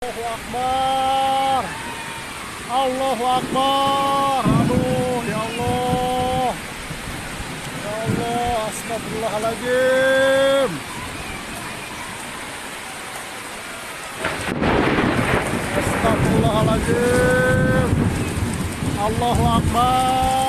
Allahu Akbar. Allahu Akbar. Aduh, ya Allah. Ya Allah, astagfirullahaladzim. Astagfirullahaladzim. Allahu Akbar.